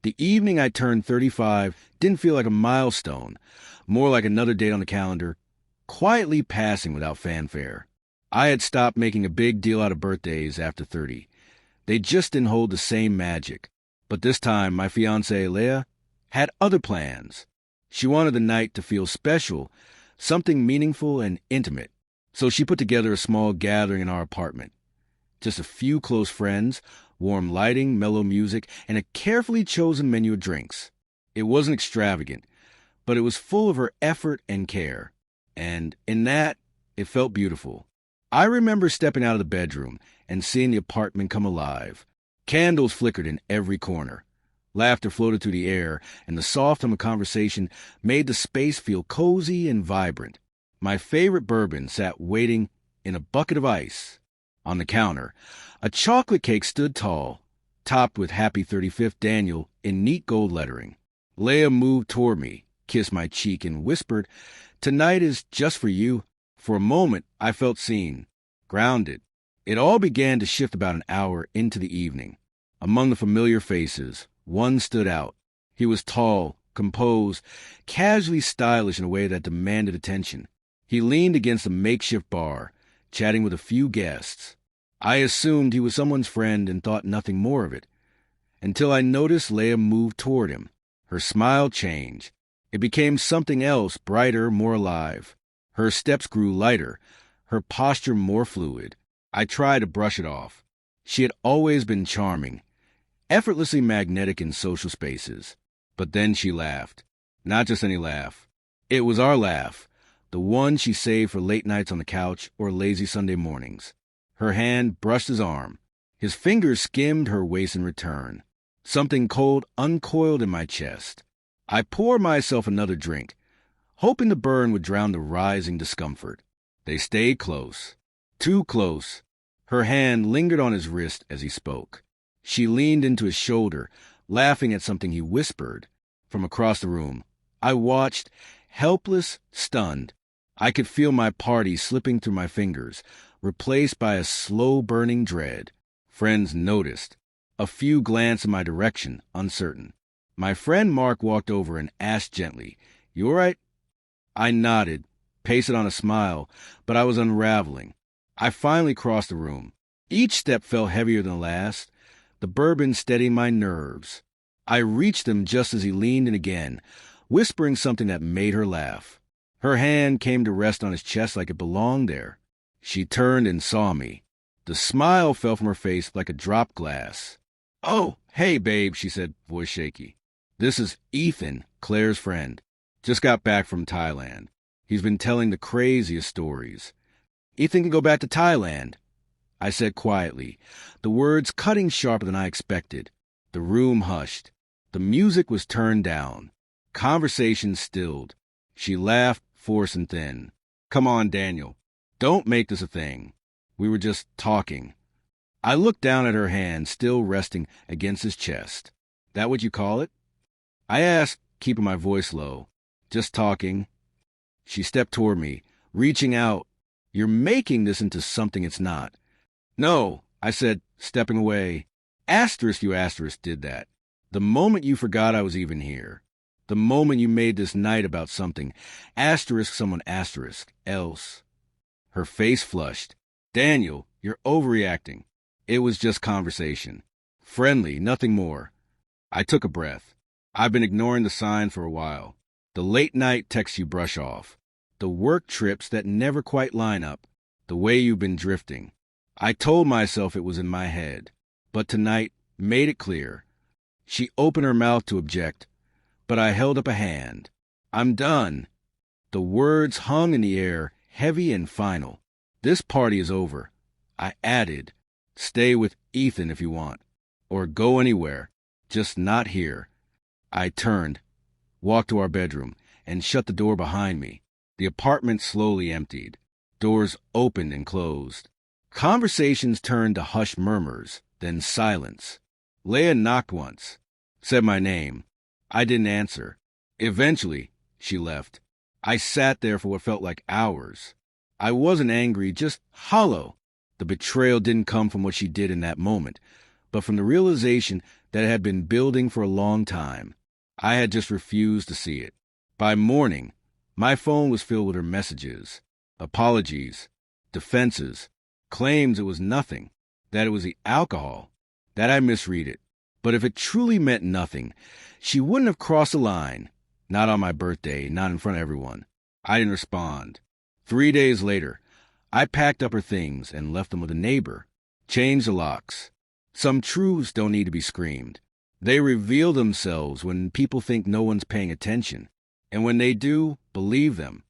The evening I turned 35 didn't feel like a milestone, more like another date on the calendar, quietly passing without fanfare. I had stopped making a big deal out of birthdays after 30. They just didn't hold the same magic. But this time, my fiancée, Leah, had other plans. She wanted the night to feel special, something meaningful and intimate. So she put together a small gathering in our apartment. Just a few close friends, warm lighting, mellow music, and a carefully chosen menu of drinks. It wasn't extravagant, but it was full of her effort and care. And in that, it felt beautiful. I remember stepping out of the bedroom and seeing the apartment come alive. Candles flickered in every corner. Laughter floated through the air, and the soft hum of conversation made the space feel cozy and vibrant. My favorite bourbon sat waiting in a bucket of ice. On the counter, a chocolate cake stood tall, topped with Happy 35th Daniel in neat gold lettering. Leah moved toward me, kissed my cheek, and whispered, "Tonight is just for you." For a moment, I felt seen, grounded. It all began to shift about an hour into the evening. Among the familiar faces, one stood out. He was tall, composed, casually stylish in a way that demanded attention. He leaned against a makeshift bar, chatting with a few guests. I assumed he was someone's friend and thought nothing more of it, until I noticed Leah move toward him. Her smile changed. It became something else, brighter, more alive. Her steps grew lighter, her posture more fluid. I tried to brush it off. She had always been charming, effortlessly magnetic in social spaces. But then she laughed. Not just any laugh. It was our laugh, the one she saved for late nights on the couch or lazy Sunday mornings. Her hand brushed his arm. His fingers skimmed her waist in return. Something cold uncoiled in my chest. I poured myself another drink, hoping the burn would drown the rising discomfort. They stayed close. Too close. Her hand lingered on his wrist as he spoke. She leaned into his shoulder, laughing at something he whispered. From across the room, I watched, helpless, stunned. I could feel my party slipping through my fingers, replaced by a slow-burning dread. Friends noticed. A few glanced in my direction, uncertain. My friend Mark walked over and asked gently, "You all right?" I nodded, pasted on a smile, but I was unraveling. I finally crossed the room. Each step felt heavier than the last, the bourbon steadying my nerves. I reached him just as he leaned in again, whispering something that made her laugh. Her hand came to rest on his chest like it belonged there. She turned and saw me. The smile fell from her face like a dropped glass. "Oh, hey, babe," she said, voice shaky. "This is Ethan, Claire's friend. Just got back from Thailand. He's been telling the craziest stories." "Ethan can go back to Thailand," I said quietly, the words cutting sharper than I expected. The room hushed. The music was turned down. Conversation stilled. She laughed, forced and thin. "Come on, Daniel. Don't make this a thing. We were just talking." I looked down at her hand, still resting against his chest. "That what you call it?" I asked, keeping my voice low. "Just talking." She stepped toward me, reaching out. "You're making this into something it's not." "No," I said, stepping away. You did that. The moment you forgot I was even here. The moment you made this night about something, someone else. Her face flushed. "Daniel, you're overreacting." It was just conversation. Friendly, nothing more. I took a breath. I've been ignoring the signs for a while. The late night texts you brush off. The work trips that never quite line up. The way you've been drifting. I told myself it was in my head. But tonight made it clear. She opened her mouth to object, but I held up a hand. "I'm done." The words hung in the air, heavy and final. "This party is over." I added, "Stay with Ethan if you want. Or go anywhere. Just not here." I turned, walked to our bedroom, and shut the door behind me. The apartment slowly emptied. Doors opened and closed. Conversations turned to hushed murmurs, then silence. Leah knocked once, said my name. I didn't answer. Eventually, she left. I sat there for what felt like hours. I wasn't angry, just hollow. The betrayal didn't come from what she did in that moment, but from the realization that it had been building for a long time. I had just refused to see it. By morning, my phone was filled with her messages, apologies, defenses, claims it was nothing, that it was the alcohol, that I misread it. But if it truly meant nothing, she wouldn't have crossed the line. Not on my birthday, not in front of everyone. I didn't respond. 3 days later, I packed up her things and left them with a neighbor. Changed the locks. Some truths don't need to be screamed. They reveal themselves when people think no one's paying attention. And when they do, believe them.